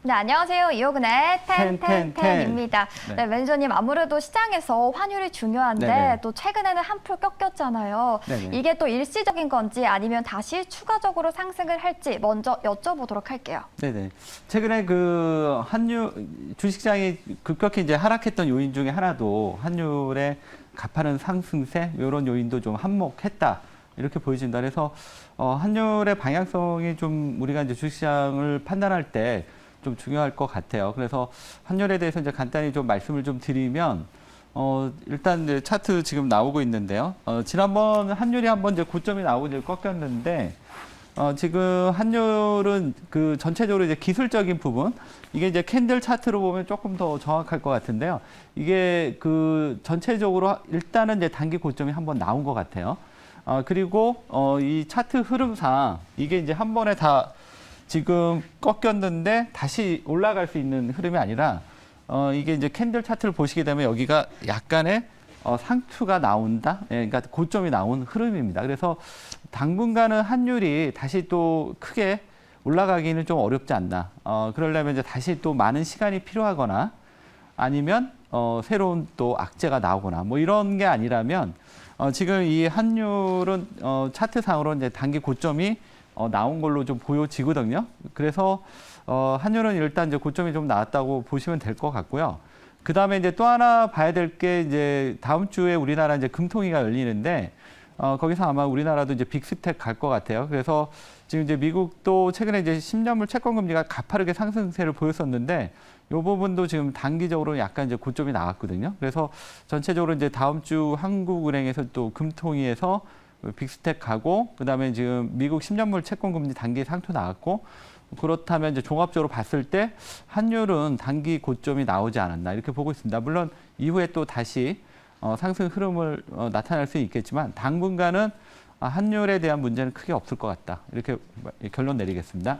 네, 안녕하세요. 이호근의 텐텐텐입니다. 네, 매니저님, 아무래도 시장에서 환율이 중요한데 네네. 또 최근에는 한풀 꺾였잖아요. 네네. 이게 또 일시적인 건지 아니면 다시 추가적으로 상승을 할지 먼저 여쭤보도록 할게요. 네네. 최근에 그 주식시장이 급격히 이제 하락했던 요인 중에 하나도 환율의 가파른 상승세 이런 요인도 좀 한몫했다. 이렇게 보여진다. 그래서 환율의 방향성이 좀 우리가 이제 주식시장을 판단할 때 좀 중요할 것 같아요. 그래서 환율에 대해서 이제 간단히 좀 말씀을 좀 드리면 일단 이제 차트 지금 나오고 있는데요. 지난번 환율이 한번 이제 고점이 나오고 이제 꺾였는데 지금 환율은 그 전체적으로 이제 기술적인 부분, 이게 이제 캔들 차트로 보면 조금 더 정확할 것 같은데요. 이게 그 전체적으로 일단은 이제 단기 고점이 한번 나온 것 같아요. 그리고 이 차트 흐름상 이게 이제 한 번에 다 지금 꺾였는데 다시 올라갈 수 있는 흐름이 아니라 이게 이제 캔들 차트를 보시게 되면 여기가 약간의 상투가 나온다. 예, 그러니까 고점이 나온 흐름입니다. 그래서 당분간은 환율이 다시 또 크게 올라가기는 좀 어렵지 않나. 그러려면 이제 다시 또 많은 시간이 필요하거나 아니면 새로운 또 악재가 나오거나 뭐 이런 게 아니라면 지금 이 환율은 차트상으로 이제 단기 고점이 나온 걸로 좀 보여지거든요. 그래서 환율은 일단 이제 고점이 좀 나왔다고 보시면 될 것 같고요. 그 다음에 이제 또 하나 봐야 될 게 이제 다음 주에 우리나라 이제 금통위가 열리는데 거기서 아마 우리나라도 이제 빅스텝 갈 것 같아요. 그래서 지금 이제 미국도 최근에 이제 10년물 채권 금리가 가파르게 상승세를 보였었는데 이 부분도 지금 단기적으로 약간 이제 고점이 나왔거든요. 그래서 전체적으로 이제 다음 주 한국은행에서 또 금통위에서 빅스텝 가고 그다음에 지금 미국 10년물 채권 금리 단기 상투 나왔고 그렇다면 이제 종합적으로 봤을 때 환율은 단기 고점이 나오지 않았나 이렇게 보고 있습니다. 물론 이후에 또 다시 상승 흐름을 나타날 수 있겠지만 당분간은 환율에 대한 문제는 크게 없을 것 같다. 이렇게 결론 내리겠습니다.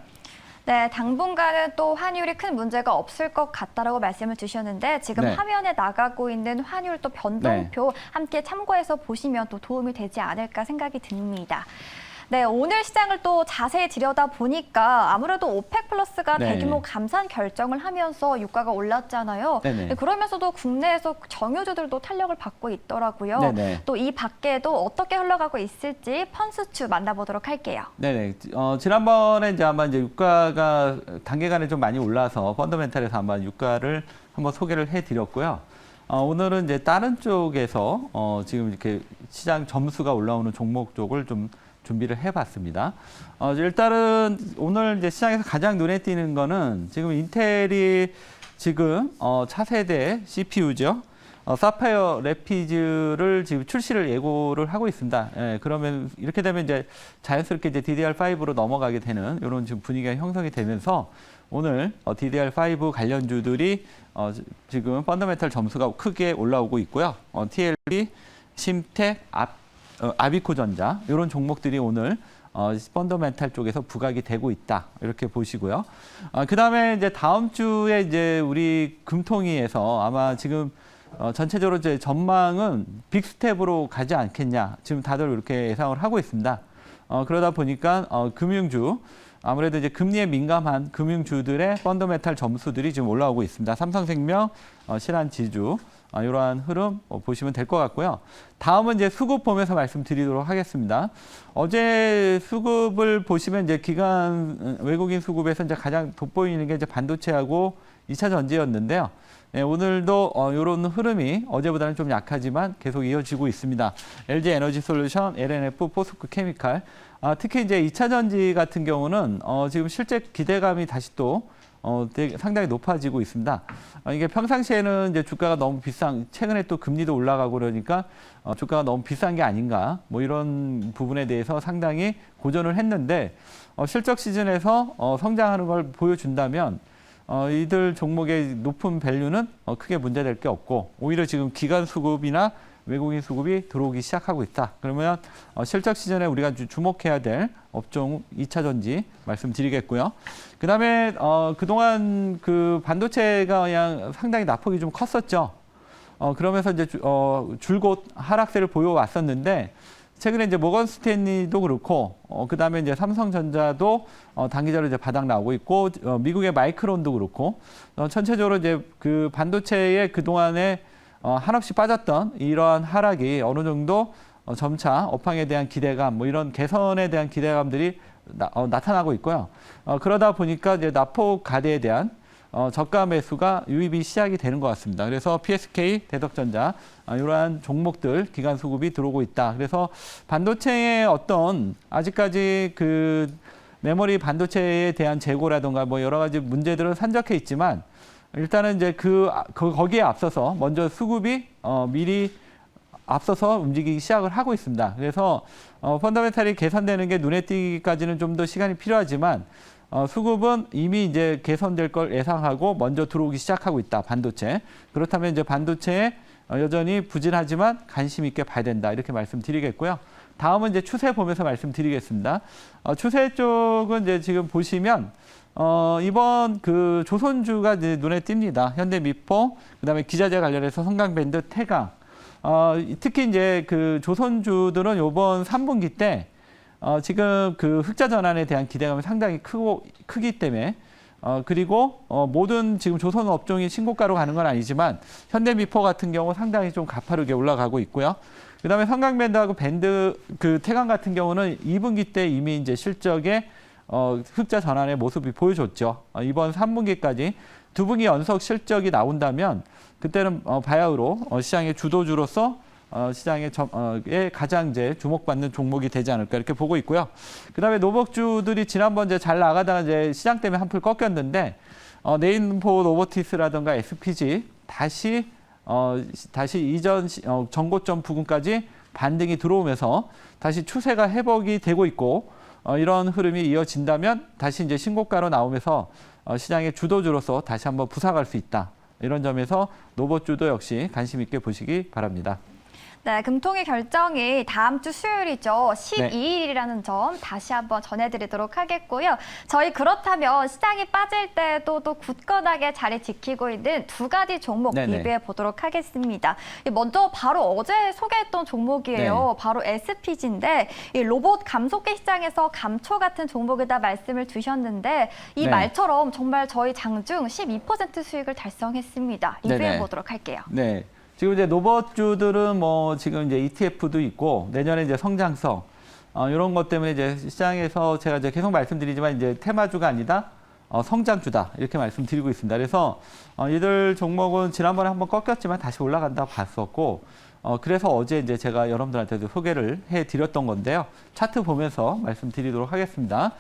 네, 당분간은 또 환율이 큰 문제가 없을 것 같다라고 말씀을 주셨는데 지금 네. 화면에 나가고 있는 환율 또 변동표 함께 참고해서 보시면 또 도움이 되지 않을까 생각이 듭니다. 네, 오늘 시장을 또 자세히 들여다보니까 아무래도 오펙 플러스가 네. 대규모 감산 결정을 하면서 유가가 올랐잖아요. 네네. 네, 그러면서도 국내에서 정유주들도 탄력을 받고 있더라고요. 네네. 또 이 밖에도 어떻게 흘러가고 있을지 펀스추 만나보도록 할게요. 네네. 지난번에 이제 아마 이제 유가가 단기간에 좀 많이 올라서 펀더멘탈에서 아마 유가를 한번 소개를 해드렸고요. 오늘은 이제 다른 쪽에서 지금 이렇게 시장 점수가 올라오는 종목 쪽을 좀 준비를 해봤습니다. 일단은 오늘 이제 시장에서 가장 눈에 띄는 거는 지금 인텔이 지금 차세대 CPU죠. 사파이어 래피즈를 지금 출시를 예고를 하고 있습니다. 예, 그러면 이렇게 되면 이제 자연스럽게 이제 DDR5로 넘어가게 되는 이런 지금 분위기가 형성이 되면서 오늘 DDR5 관련주들이 지금 펀더멘탈 점수가 크게 올라오고 있고요. TLB, 심텍, 아비코전자 이런 종목들이 오늘 펀더멘탈 쪽에서 부각이 되고 있다 이렇게 보시고요. 그 다음에 이제 다음 주에 이제 우리 금통위에서 아마 지금 전체적으로 이제 전망은 빅스텝으로 가지 않겠냐 지금 다들 이렇게 예상을 하고 있습니다. 그러다 보니까 금융주 아무래도 이제 금리에 민감한 금융주들의 펀더멘탈 점수들이 지금 올라오고 있습니다. 삼성생명, 신한지주 이러한 흐름 보시면 될 것 같고요. 다음은 이제 수급 보면서 말씀드리도록 하겠습니다. 어제 수급을 보시면 이제 외국인 수급에서 이제 가장 돋보이는 게 이제 반도체하고 2차 전지였는데요. 네, 오늘도 이런 흐름이 어제보다는 좀 약하지만 계속 이어지고 있습니다. LG 에너지 솔루션, LNF, 포스코 케미칼. 특히 이제 2차 전지 같은 경우는 지금 실제 기대감이 다시 또 상당히 높아지고 있습니다. 이게 평상시에는 이제 주가가 너무 최근에 또 금리도 올라가고 그러니까 주가가 너무 비싼 게 아닌가 뭐 이런 부분에 대해서 상당히 고전을 했는데 실적 시즌에서 성장하는 걸 보여준다면 이들 종목의 높은 밸류는 크게 문제될 게 없고 오히려 지금 기관 수급이나 외국인 수급이 들어오기 시작하고 있다. 그러면 실적 시즌에 우리가 주목해야 될 업종 2차 전지 말씀드리겠고요. 그다음에 그동안 그 반도체가 그냥 상당히 낙폭이 좀 컸었죠. 그러면서 이제 줄곧 하락세를 보여왔었는데 최근에 이제 모건 스탠리도 그렇고, 그다음에 이제 삼성전자도 단기적으로 이제 바닥 나오고 있고, 미국의 마이크론도 그렇고, 전체적으로 이제 그 반도체의 그 동안에 한없이 빠졌던 이러한 하락이 어느 정도 점차 업황에 대한 기대감, 뭐 이런 개선에 대한 기대감들이 나타나고 있고요. 그러다 보니까 이제 납폭 가대에 대한 저가 매수가 유입이 시작이 되는 것 같습니다. 그래서 PSK, 대덕전자 이러한 종목들 기관 수급이 들어오고 있다. 그래서 반도체의 어떤 아직까지 그 메모리 반도체에 대한 재고라든가 뭐 여러 가지 문제들은 산적해 있지만 일단은 이제 거기에 앞서서 먼저 수급이 미리 앞서서 움직이기 시작을 하고 있습니다. 그래서 펀더멘탈이 개선되는 게 눈에 띄기까지는 좀 더 시간이 필요하지만 수급은 이미 이제 개선될 걸 예상하고 먼저 들어오기 시작하고 있다. 반도체. 그렇다면 이제 반도체에 여전히 부진하지만 관심 있게 봐야 된다. 이렇게 말씀드리겠고요. 다음은 이제 추세 보면서 말씀드리겠습니다. 추세 쪽은 이제 지금 보시면 이번 그 조선주가 이제 눈에 띕니다. 현대미포, 그다음에 기자재 관련해서 성강밴드, 태강. 특히 이제 그 조선주들은 이번 3분기 때 지금 그 흑자 전환에 대한 기대감이 상당히 크기 때문에 그리고 모든 지금 조선 업종이 신고가로 가는 건 아니지만 현대미포 같은 경우 상당히 좀 가파르게 올라가고 있고요. 그다음에 성강밴드하고 밴드 그 태강 같은 경우는 2분기 때 이미 이제 실적에 흑자 전환의 모습이 보여줬죠. 이번 3분기까지 두 분기 연속 실적이 나온다면 그때는 바야흐로 시장의 주도주로서 시장의 가장 이제 주목받는 종목이 되지 않을까 이렇게 보고 있고요. 그다음에 노복주들이 지난번 이제 잘 나가다가 이제 시장 때문에 한풀 꺾였는데 네인포 로보티스라든가 SPG 다시 이전 전고점 부근까지 반등이 들어오면서 다시 추세가 회복이 되고 있고 이런 흐름이 이어진다면 다시 이제 신고가로 나오면서 시장의 주도주로서 다시 한번 부상할 수 있다. 이런 점에서 노보주도 역시 관심 있게 보시기 바랍니다. 네, 금통위 결정이 다음 주 수요일이죠. 12일이라는 점 다시 한번 전해드리도록 하겠고요. 저희 그렇다면 시장이 빠질 때도 또 굳건하게 자리 지키고 있는 두 가지 종목 리뷰해 보도록 하겠습니다. 먼저 바로 어제 소개했던 종목이에요. 바로 SPG인데 이 로봇 감속기 시장에서 감초 같은 종목이다 말씀을 주셨는데 이 말처럼 정말 저희 장중 12% 수익을 달성했습니다. 리뷰해 보도록 할게요. 네. 지금 이제 로봇주들은 뭐 지금 이제 ETF도 있고 내년에 이제 성장성 이런 것 때문에 이제 시장에서 제가 이제 계속 말씀드리지만 이제 테마주가 아니다 성장주다 이렇게 말씀드리고 있습니다. 그래서 이들 종목은 지난번에 한번 꺾였지만 다시 올라간다 봤었고 그래서 어제 이제 제가 여러분들한테도 소개를 해드렸던 건데요. 차트 보면서 말씀드리도록 하겠습니다.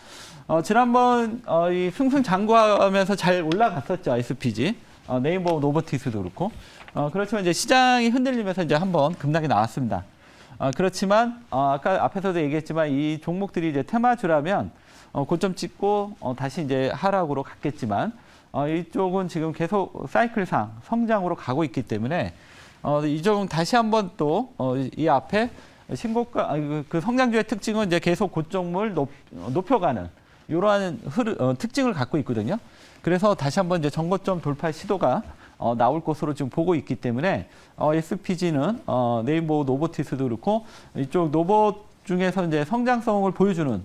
지난번 이 승승장구하면서 잘 올라갔었죠. SPG 네이버 노보티스도 그렇고. 그렇지만 이제 시장이 흔들리면서 이제 한번 급락이 나왔습니다. 그렇지만 아까 앞에서도 얘기했지만 이 종목들이 이제 테마주라면 고점 찍고 다시 이제 하락으로 갔겠지만 이쪽은 지금 계속 사이클상 성장으로 가고 있기 때문에 이쪽은 다시 한번 또 이 앞에 신고가 그 성장주의 특징은 이제 계속 고점을 높여가는 이러한 특징을 갖고 있거든요. 그래서 다시 한번 이제 전고점 돌파 시도가 나올 것으로 지금 보고 있기 때문에 SPG는 네이버 노보티스도 그렇고 이쪽 로봇 중에서 이제 성장성을 보여주는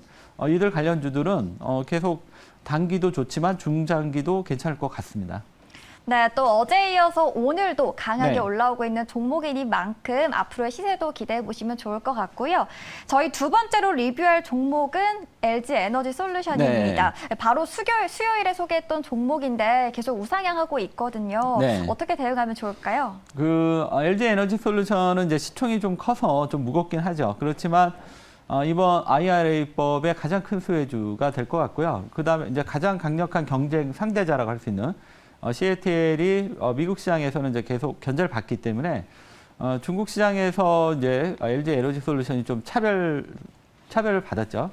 이들 관련주들은 계속 단기도 좋지만 중장기도 괜찮을 것 같습니다. 네, 또 어제 이어서 오늘도 강하게 올라오고 있는 종목이니만큼 앞으로의 시세도 기대해 보시면 좋을 것 같고요. 저희 두 번째로 리뷰할 종목은 LG 에너지 솔루션입니다. 바로 수요일에 소개했던 종목인데 계속 우상향하고 있거든요. 어떻게 대응하면 좋을까요? 그 LG 에너지 솔루션은 이제 시총이 좀 커서 좀 무겁긴 하죠. 그렇지만 이번 IRA법의 가장 큰 수혜주가 될 것 같고요. 그다음에 이제 가장 강력한 경쟁 상대자라고 할 수 있는 CATL이 미국 시장에서는 이제 계속 견제를 받기 때문에 중국 시장에서 이제 LG 에너지 솔루션이 좀 차별을 받았죠.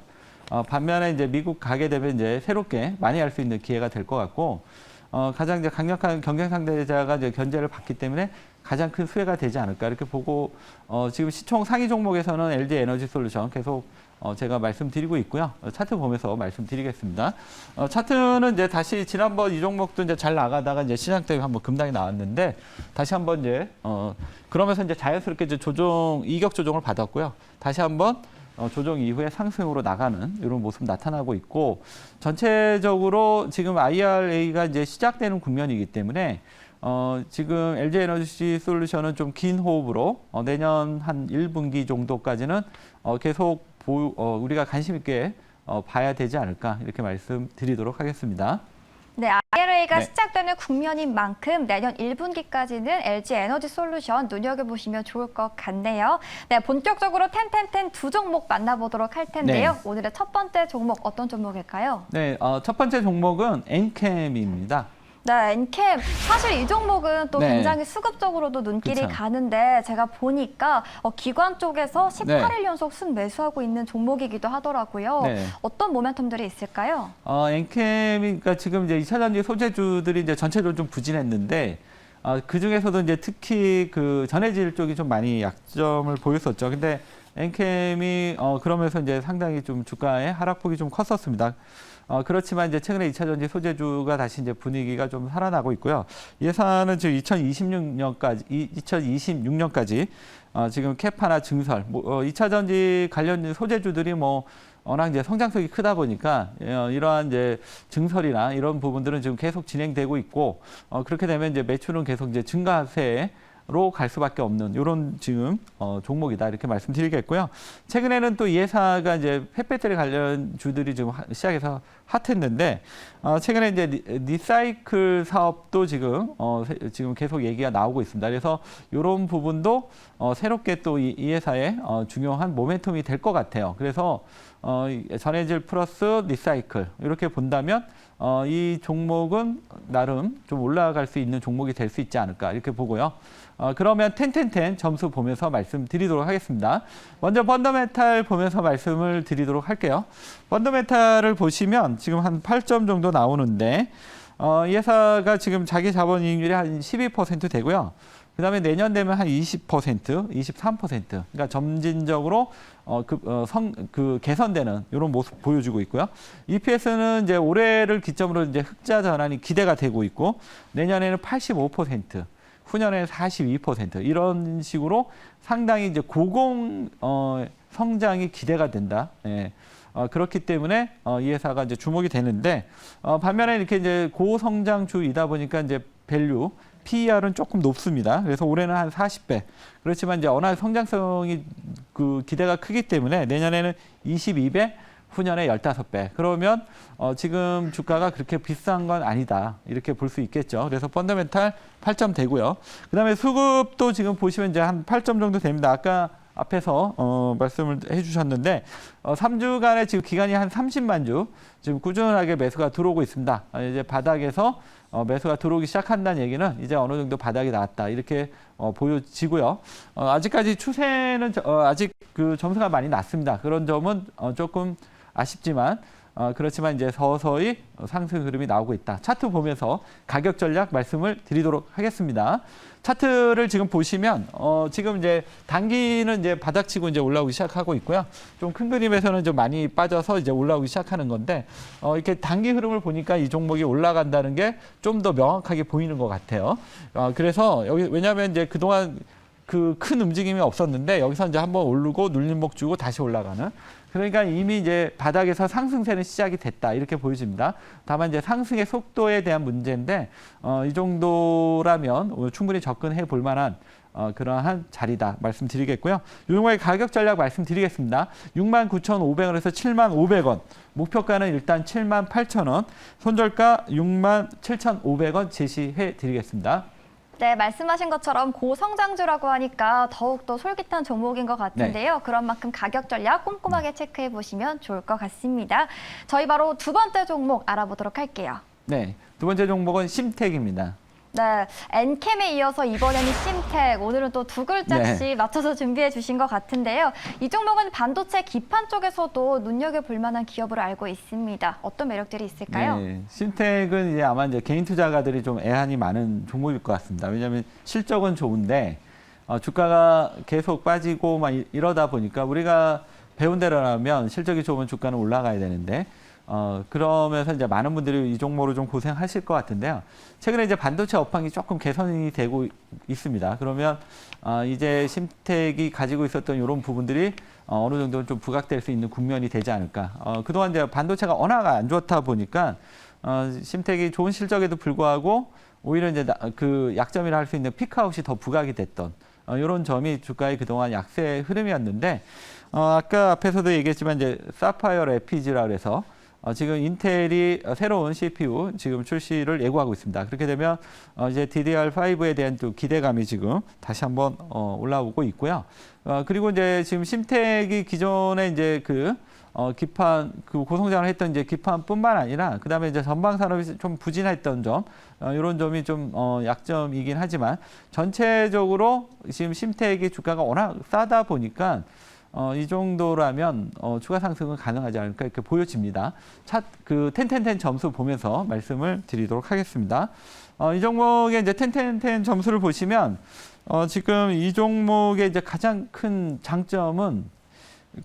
반면에 이제 미국 가게 되면 이제 새롭게 많이 할 수 있는 기회가 될 것 같고 가장 이제 강력한 경쟁 상대자가 이제 견제를 받기 때문에 가장 큰 수혜가 되지 않을까 이렇게 보고 지금 시총 상위 종목에서는 LG 에너지 솔루션 계속 제가 말씀드리고 있고요. 차트 보면서 말씀드리겠습니다. 차트는 이제 다시 지난번 이 종목도 이제 잘 나가다가 이제 시장 때문에 한번 급락이 나왔는데 다시 한번 이제 그러면서 이제 자연스럽게 이제 이격 조정을 받았고요. 다시 한번 조정 이후에 상승으로 나가는 이런 모습 나타나고 있고 전체적으로 지금 IRA가 이제 시작되는 국면이기 때문에 지금 LG 에너지 솔루션은 좀 긴 호흡으로 내년 한 1분기 정도까지는 계속 우리가 관심 있게 봐야 되지 않을까 이렇게 말씀드리도록 하겠습니다. 네, IRA가 네. 시작되는 국면인 만큼 내년 1분기까지는 LG 에너지 솔루션 눈여겨보시면 좋을 것 같네요. 네, 본격적으로 텐텐텐 두 종목 만나보도록 할 텐데요. 네. 오늘의 첫 번째 종목 어떤 종목일까요? 네, 첫 번째 종목은 엔캠입니다. 네, 엔캠. 사실 이 종목은 또 네. 굉장히 수급적으로도 눈길이 그쵸. 가는데 제가 보니까 기관 쪽에서 18일 연속 순매수하고 있는 종목이기도 하더라고요. 네. 어떤 모멘텀들이 있을까요? 엔캠이 그러니까 지금 이제 2차전지 소재주들이 이제 전체적으로 좀 부진했는데 그 중에서도 이제 특히 그 전해질 쪽이 좀 많이 약점을 보였었죠. 근데 엔캠이 그러면서 이제 상당히 좀 주가의 하락폭이 좀 컸었습니다. 그렇지만 이제 최근에 2차전지 소재주가 다시 이제 분위기가 좀 살아나고 있고요. 예산은 지금 2026년까지 지금 캐파나 증설, 2차전지 관련 소재주들이 워낙 이제 성장성이 크다 보니까 이러한 이제 증설이나 이런 부분들은 지금 계속 진행되고 있고 그렇게 되면 이제 매출은 계속 이제 증가세로 갈 수밖에 없는 이런 지금 종목이다 이렇게 말씀드리겠고요. 최근에는 또 이 회사가 이제 펫배터리 관련 주들이 지금 시작해서 핫했는데 최근에 이제 리사이클 사업도 지금 계속 얘기가 나오고 있습니다. 그래서 이런 부분도 새롭게 또 이 회사의 중요한 모멘텀이 될 것 같아요. 그래서 전해질 플러스 리사이클 이렇게 본다면 이 종목은 나름 좀 올라갈 수 있는 종목이 될 수 있지 않을까 이렇게 보고요. 그러면 텐텐텐 점수 보면서 말씀드리도록 하겠습니다. 먼저 펀더멘탈 보면서 말씀을 드리도록 할게요. 펀더멘탈을 보시면 지금 한 8점 정도 나오는데 이 회사가 지금 자기 자본이익률이 한 12% 되고요. 그다음에 내년 되면 한 20%, 23%. 그러니까 점진적으로 개선되는 이런 모습 보여주고 있고요. EPS는 이제 올해를 기점으로 이제 흑자 전환이 기대가 되고 있고 내년에는 85%, 후년에는 42% 이런 식으로 상당히 이제 고공 성장이 기대가 된다. 예. 그렇기 때문에 이 회사가 이제 주목이 되는데 반면에 이렇게 이제 고성장주이다 보니까 이제 밸류 PER은 조금 높습니다. 그래서 올해는 한 40배. 그렇지만 이제 워낙 성장성이 기대가 크기 때문에 내년에는 22배, 후년에 15배. 그러면 지금 주가가 그렇게 비싼 건 아니다. 이렇게 볼 수 있겠죠. 그래서 펀더멘탈 8점 되고요. 그다음에 수급도 지금 보시면 이제 한 8점 정도 됩니다. 아까 앞에서 말씀을 해주셨는데 3주간에 지금 기간이 한 30만 주 지금 꾸준하게 매수가 들어오고 있습니다. 이제 바닥에서 매수가 들어오기 시작한다는 얘기는 이제 어느 정도 바닥이 나왔다 이렇게 보여지고요. 아직까지 추세는 아직 그 점수가 많이 낮습니다. 그런 점은 조금 아쉽지만 그렇지만 이제 서서히 상승 흐름이 나오고 있다. 차트 보면서 가격 전략 말씀을 드리도록 하겠습니다. 차트를 지금 보시면 지금 이제 단기는 이제 바닥치고 이제 올라오기 시작하고 있고요. 좀 큰 그림에서는 좀 많이 빠져서 이제 올라오기 시작하는 건데 이렇게 단기 흐름을 보니까 이 종목이 올라간다는 게 좀 더 명확하게 보이는 것 같아요. 그래서 여기 왜냐하면 이제 그동안 그 큰 움직임이 없었는데 여기서 이제 한번 오르고 눌림목 주고 다시 올라가는. 그러니까 이미 이제 바닥에서 상승세는 시작이 됐다 이렇게 보여집니다. 다만 이제 상승의 속도에 대한 문제인데 이 정도라면 충분히 접근해 볼 만한 그러한 자리다 말씀드리겠고요. 이 종목의 가격 전략 말씀드리겠습니다. 69,500원에서 75,500원. 목표가는 일단 78,000원. 손절가 67,500원 제시해 드리겠습니다. 네, 말씀하신 것처럼 고성장주라고 하니까 더욱더 솔깃한 종목인 것 같은데요. 그런 만큼 가격 전략 꼼꼼하게 체크해 보시면 좋을 것 같습니다. 저희 바로 두 번째 종목 알아보도록 할게요. 네, 두 번째 종목은 심텍입니다. 네, 엔캠에 이어서 이번에는 심텍, 오늘은 또 두 글자씩 맞춰서 준비해 주신 것 같은데요. 이 종목은 반도체 기판 쪽에서도 눈여겨볼 만한 기업으로 알고 있습니다. 어떤 매력들이 있을까요? 네, 심텍은 이제 아마 이제 개인 투자가들이 좀 애환이 많은 종목일 것 같습니다. 왜냐하면 실적은 좋은데 주가가 계속 빠지고 막 이러다 보니까 우리가 배운 대로라면 실적이 좋으면 주가는 올라가야 되는데 그러면서 이제 많은 분들이 이 종목으로 좀 고생하실 것 같은데요. 최근에 이제 반도체 업황이 조금 개선이 되고 있습니다. 그러면 이제 심텍이 가지고 있었던 이런 부분들이 어느 정도 좀 부각될 수 있는 국면이 되지 않을까. 그동안 이제 반도체가 워낙 안 좋다 보니까 심텍이 좋은 실적에도 불구하고 오히려 이제 그 약점이라 할 수 있는 피크아웃이 더 부각이 됐던 이런 점이 주가의 그동안 약세 흐름이었는데 아까 앞에서도 얘기했지만 이제 사파이어 레피지라 그래서 지금 인텔이 새로운 CPU 지금 출시를 예고하고 있습니다. 그렇게 되면 이제 DDR5에 대한 또 기대감이 지금 다시 한번 올라오고 있고요. 그리고 이제 지금 심텍이 기존에 이제 그 기판 그 고성장을 했던 이제 기판뿐만 아니라 그다음에 이제 전방 산업이 좀 부진했던 점 이런 점이 좀 약점이긴 하지만 전체적으로 지금 심텍이 주가가 워낙 싸다 보니까 이 정도라면 추가 상승은 가능하지 않을까 이렇게 보여집니다. 그 텐텐텐 점수 보면서 말씀을 드리도록 하겠습니다. 이 종목의 이제 텐텐텐 점수를 보시면 지금 이 종목의 이제 가장 큰 장점은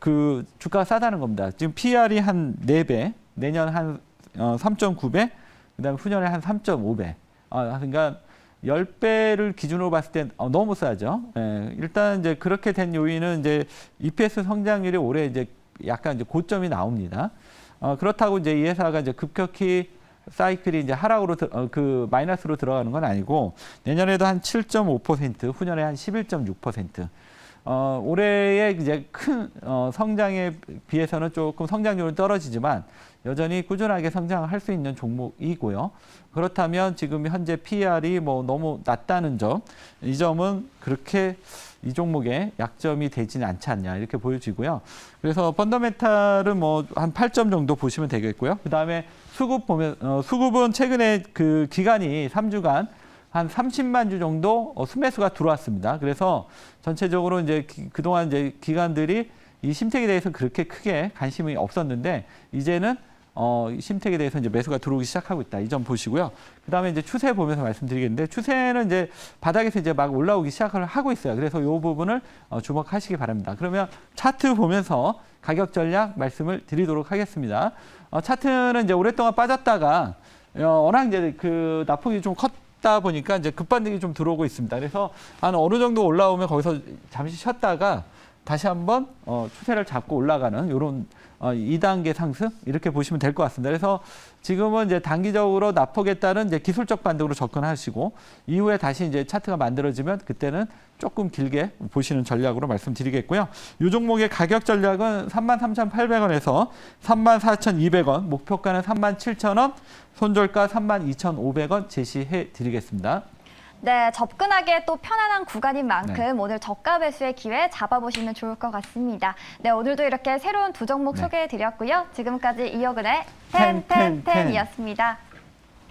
그 주가가 싸다는 겁니다. 지금 PR이 한 4배, 내년 한 3.9배, 그다음에 후년에 한 3.5배. 그러니까 10배를 기준으로 봤을 때 너무 싸죠. 예, 일단 이제 그렇게 된 요인은 이제 EPS 성장률이 올해 이제 약간 이제 고점이 나옵니다. 그렇다고 이제 이 회사가 이제 급격히 사이클이 이제 하락으로 그 마이너스로 들어가는 건 아니고 내년에도 한 7.5%, 후년에 한 11.6%. 올해의 이제 큰 성장에 비해서는 조금 성장률은 떨어지지만 여전히 꾸준하게 성장할 수 있는 종목이고요. 그렇다면 지금 현재 PR이 뭐 너무 낮다는 점, 이 점은 그렇게 이 종목에 약점이 되지는 않지 않냐 이렇게 보여지고요. 그래서 펀더멘탈은 뭐 한 8점 정도 보시면 되겠고요. 그 다음에 수급 보면 수급은 최근에 그 기간이 3주간 한 30만 주 정도 순매수가 들어왔습니다. 그래서 전체적으로 이제 그동안 이제 기관들이 이 심텍에 대해서 그렇게 크게 관심이 없었는데 이제는 심텍에 대해서 이제 매수가 들어오기 시작하고 있다. 이 점 보시고요. 그다음에 이제 추세 보면서 말씀드리겠는데 추세는 이제 바닥에서 이제 막 올라오기 시작을 하고 있어요. 그래서 이 부분을 주목하시기 바랍니다. 그러면 차트 보면서 가격 전략 말씀을 드리도록 하겠습니다. 차트는 이제 오랫동안 빠졌다가 워낙 이제 그 나폭이 좀 컸다 보니까 이제 급반등이 좀 들어오고 있습니다. 그래서 한 어느 정도 올라오면 거기서 잠시 쉬었다가 다시 한번 추세를 잡고 올라가는 이런 2단계 상승 이렇게 보시면 될 것 같습니다. 그래서 지금은 이제 단기적으로 낙폭에 따른 이제 기술적 반등으로 접근하시고 이후에 다시 이제 차트가 만들어지면 그때는 조금 길게 보시는 전략으로 말씀드리겠고요. 이 종목의 가격 전략은 33,800원에서 34,200원, 목표가는 37,000원, 손절가 32,500원 제시해 드리겠습니다. 네, 접근하기에 또 편안한 구간인 만큼 오늘 저가 매수의 기회 잡아보시면 좋을 것 같습니다. 네, 오늘도 이렇게 새로운 두 종목 소개해드렸고요. 지금까지 이혁은의 텐텐텐이었습니다.